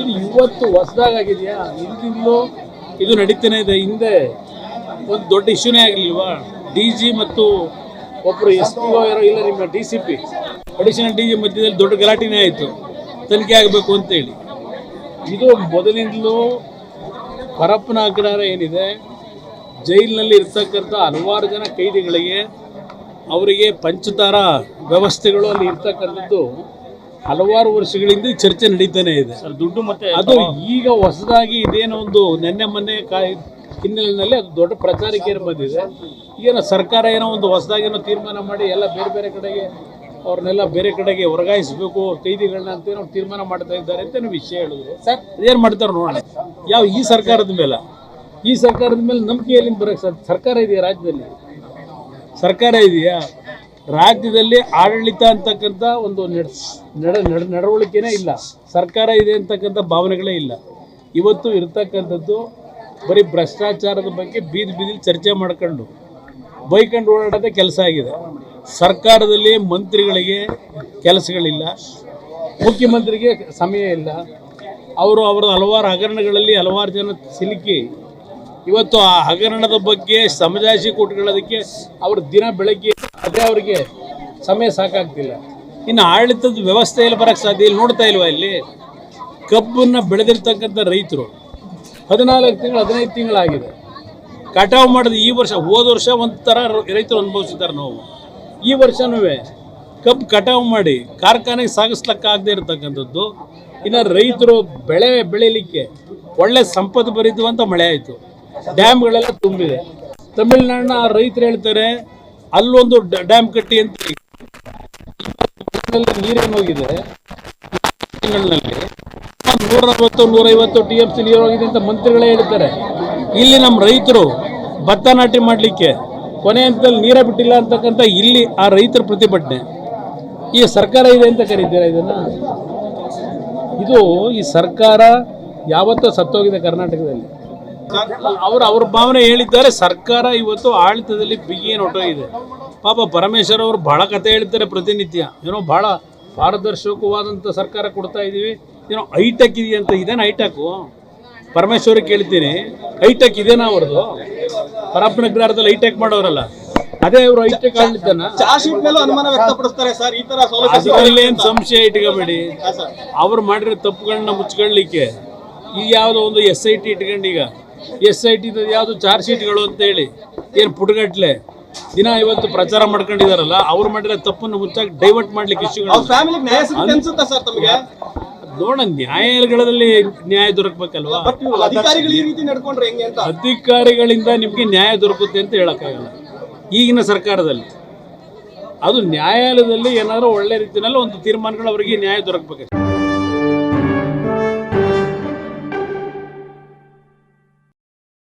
ಇದು ಇವತ್ತು ಹೊಸದಾಗಿದೆಯಾ? ಹಿಂದಿಂದಲೂ ಇದು ನಡೀತಾನೆ ಇದೆ. ಹಿಂದೆ ಒಂದು ದೊಡ್ಡ ಇಶ್ಯೂನೇ ಆಗಲಿಲ್ವಾ? DG ಮತ್ತು ಒಬ್ಬರು SP ಇಲ್ಲ ನಿಮ್ಮ DCP ಅಡಿಷನಲ್ DG ಮಧ್ಯದಲ್ಲಿ ದೊಡ್ಡ ಗಲಾಟೆನೇ ಆಯಿತು, ತನಿಖೆ ಆಗಬೇಕು ಅಂತೇಳಿ. ಇದು ಮೊದಲಿಂದಲೂ ಪರಪ್ಪನ ಅಗ್ರಹಾರ ಏನಿದೆ, ಜೈಲಿನಲ್ಲಿ ಇರ್ತಕ್ಕಂಥ ಹಲವಾರು ಜನ ಕೈದಿಗಳಿಗೆ ಅವರಿಗೆ ಪಂಚತಾರ ವ್ಯವಸ್ಥೆಗಳು ಅಲ್ಲಿ ಇರ್ತಕ್ಕಂಥದ್ದು ಹಲವಾರು ವರ್ಷಗಳಿಂದ ಚರ್ಚೆ ನಡೀತಾನೆ ಇದೆ. ದುಡ್ಡು ಮತ್ತೆ ಅದು ಈಗ ಹೊಸದಾಗಿ ಇದೇನೋ ಒಂದು ನೆನ್ನೆ ಮೊನ್ನೆ ಹಿನ್ನೆಲೆಯಲ್ಲಿ ಅದು ದೊಡ್ಡ ಪ್ರಚಾರಕ್ಕೆ ಬಂದಿದೆ. ಈಗೇನೋ ಸರ್ಕಾರ ಏನೋ ಒಂದು ಹೊಸದಾಗೇನೋ ತೀರ್ಮಾನ ಮಾಡಿ ಎಲ್ಲ ಬೇರೆ ಬೇರೆ ಕಡೆಗೆ ಅವ್ರನ್ನೆಲ್ಲ ಬೇರೆ ಕಡೆಗೆ ವರ್ಗಾಯಿಸಬೇಕು ಕೈದಿಗಳನ್ನ ಅಂತ ಏನೋ ತೀರ್ಮಾನ ಮಾಡ್ತಾ ಇದ್ದಾರೆ ಅಂತ ವಿಷಯ ಹೇಳಿದ್ರು. ಸರ್ ಅದೇನು ಮಾಡ್ತಾರೆ ನೋಡೋಣ. ಈ ಸರ್ಕಾರದ ಮೇಲೆ ನಂಬಿಕೆ ಎಲ್ಲಿಂದ ಬರೋಕ್ಕೆ ಸರ್ಕಾರ ಇದೆಯಾ? ರಾಜ್ಯದಲ್ಲಿ ಸರ್ಕಾರ ಇದೆಯಾ? ರಾಜ್ಯದಲ್ಲಿ ಆಡಳಿತ ಅಂತಕ್ಕಂಥ ಒಂದು ನಡವಳಿಕೆನೇ ಇಲ್ಲ, ಸರ್ಕಾರ ಇದೆ ಅಂತಕ್ಕಂಥ ಭಾವನೆಗಳೇ ಇಲ್ಲ. ಇವತ್ತು ಇರ್ತಕ್ಕಂಥದ್ದು ಬರೀ ಭ್ರಷ್ಟಾಚಾರದ ಬಗ್ಗೆ ಬೀದಿ ಚರ್ಚೆ ಮಾಡ್ಕೊಂಡು ಬೈಕೊಂಡು ಓಡಾಡೋದೇ ಕೆಲಸ ಆಗಿದೆ. ಸರ್ಕಾರದಲ್ಲಿ ಮಂತ್ರಿಗಳಿಗೆ ಕೆಲಸಗಳಿಲ್ಲ, ಮುಖ್ಯಮಂತ್ರಿಗೆ ಸಮಯ ಇಲ್ಲ. ಅವರ ಹಲವಾರು ಹಗರಣಗಳಲ್ಲಿ ಹಲವಾರು ಜನ ಸಿಲುಕಿ ಇವತ್ತು ಆ ಹಗರಣದ ಬಗ್ಗೆ ಸಮಜಾಯಿಷಿ ಕೊಟ್ಕೊಳ್ಳೋದಕ್ಕೆ ಅವ್ರ ದಿನ ಬೆಳಗ್ಗೆ ಅದೇ ಅವರಿಗೆ ಸಮಯ ಸಾಕಾಗ್ತಿಲ್ಲ. ಇನ್ನು ಆಡಳಿತದ ವ್ಯವಸ್ಥೆಯಲ್ಲಿ ಬರೋಕ್ಕೆ ಸಾಧ್ಯ ಇಲ್ಲ. ನೋಡ್ತಾ ಇಲ್ವಾ, ಇಲ್ಲಿ ಕಬ್ಬನ್ನು ಬೆಳೆದಿರ್ತಕ್ಕಂಥ ರೈತರು 14 ತಿಂಗಳು 15 ತಿಂಗಳಾಗಿದೆ ಕಟಾವು ಮಾಡೋದು. ಈ ವರ್ಷ ಹೋದ ವರ್ಷ ಒಂಥರ ರೈತರು ಅನುಭವಿಸಿದ್ದಾರೆ ನೋವು. ಈ ವರ್ಷನೂ ಕಬ್ಬು ಕಟಾವು ಮಾಡಿ ಕಾರ್ಖಾನೆಗೆ ಸಾಗಿಸ್ಲಿಕ್ಕಾಗದೇ ಇರತಕ್ಕಂಥದ್ದು. ಇನ್ನು ರೈತರು ಬೆಳೀಲಿಕ್ಕೆ ಒಳ್ಳೆ ಸಂಪತ್ತು ಭರಿಸುವಂಥ ಮಳೆ ಆಯಿತು, ಡ್ಯಾಮ್ಗಳೆಲ್ಲ ತುಂಬಿದೆ. ತಮಿಳುನಾಡಿನ ರೈತರು ಹೇಳ್ತಾರೆ ಅಲ್ಲೊಂದು ಡ್ಯಾಮ್ ಕಟ್ಟಿ ಅಂತ. ನೀರೇನು ಹೋಗಿದೆ ತಿಂಗಳಿನಲ್ಲಿ 140-150 TMC ನೀರು ಹೋಗಿದೆ ಅಂತ ಮಂತ್ರಿಗಳೇ ಹೇಳ್ತಾರೆ. ಇಲ್ಲಿ ನಮ್ಮ ರೈತರು ಭತ್ತ ನಾಟಿ ಮಾಡಲಿಕ್ಕೆ ಕೊನೆ ಹಂತದಲ್ಲಿ ನೀರೇ ಬಿಟ್ಟಿಲ್ಲ ಅಂತಕ್ಕಂಥ ಇಲ್ಲಿ ಆ ರೈತರ ಪ್ರತಿಭಟನೆ. ಈ ಸರ್ಕಾರ ಇದೆ ಅಂತ ಕರೀತೀರಾ ಇದನ್ನು? ಈ ಸರ್ಕಾರ ಯಾವತ್ತೂ ಸತ್ತೋಗಿದೆ ಕರ್ನಾಟಕದಲ್ಲಿ. ಅವ್ರ ಭಾವನೆ ಹೇಳಿದ್ದಾರೆ. ಸರ್ಕಾರ ಇವತ್ತು ಆಡಳಿತದಲ್ಲಿ ಬಿಗಿ ಹೊರಟೋಗಿದೆ. ಪಾಪ ಪರಮೇಶ್ವರ್ ಅವರು ಭಾಳ ಕತೆ ಹೇಳ್ತಾರೆ ಪ್ರತಿನಿತ್ಯ. ಏನೋ ಭಾಳ ಪಾರದರ್ಶಕವಾದಂಥ ಸರ್ಕಾರ ಕೊಡ್ತಾ ಇದ್ದೀವಿ, ಏನೋ ಹೈಟೆಕ್ ಇದೆಯಂತ. ಇದೇನು ಹೈಟೆಕ್ಕು? ಪರಮೇಶ್ವರಿಗೆ ಕೇಳ್ತೀನಿ, ಹೈಟೆಕ್ ಇದೇನಾ ಅವ್ರದ್ದು? ಪರಪ್ಪನ ಅಗ್ರಹಾರದಲ್ಲಿ ಹೈಟೆಕ್ ಮಾಡೋರಲ್ಲ, ಅದೇ ಅವರು ಹೈಟೆಕ್ ಆಡಳಿತನ. ಏನು ಸಂಶಯ ಇಟ್ಕೋಬೇಡಿ. ಅವ್ರು ಮಾಡಿರೋ ತಪ್ಪುಗಳನ್ನ ಮುಚ್ಕೊಳ್ಳಿಕ್ಕೆ ಈಗ ಯಾವುದೋ ಒಂದು SIT ಇಟ್ಕೊಂಡು, ಈಗ SIT ಯಾವುದು ಚಾರ್ಜ್ ಶೀಟ್ಗಳು ಅಂತೇಳಿ ಏನು ಪುಟಗಟ್ಲೆ ದಿನ ಇವತ್ತು ಪ್ರಚಾರ ಮಾಡ್ಕೊಂಡಿದಾರಲ್ಲ, ಅವ್ರು ಮಾಡಿರೋ ತಪ್ಪನ್ನು ಮುಚ್ಚಾಗಿ ಡೈವರ್ಟ್ ಮಾಡ್ಲಿಕ್ಕೆ ಇಶ್ಯೂಗಳು. ನೋಡೋಣ, ನ್ಯಾಯಾಲಯಗಳಲ್ಲಿ ನ್ಯಾಯ ದೊರಕಬೇಕಲ್ವಾ? ಅಧಿಕಾರಿಗಳಿಂದ ನಿಮಗೆ ನ್ಯಾಯ ದೊರಕುತ್ತೆ ಅಂತ ಹೇಳಕ್ಕಾಗಲ್ಲ ಈಗಿನ ಸರ್ಕಾರದಲ್ಲಿ. ಅದು ನ್ಯಾಯಾಲಯದಲ್ಲಿ ಏನಾದರೂ ಒಳ್ಳೆ ರೀತಿಯಲ್ಲಿ ಒಂದು ತೀರ್ಮಾನಗಳು ಅವರಿಗೆ ನ್ಯಾಯ ದೊರಕಬೇಕು.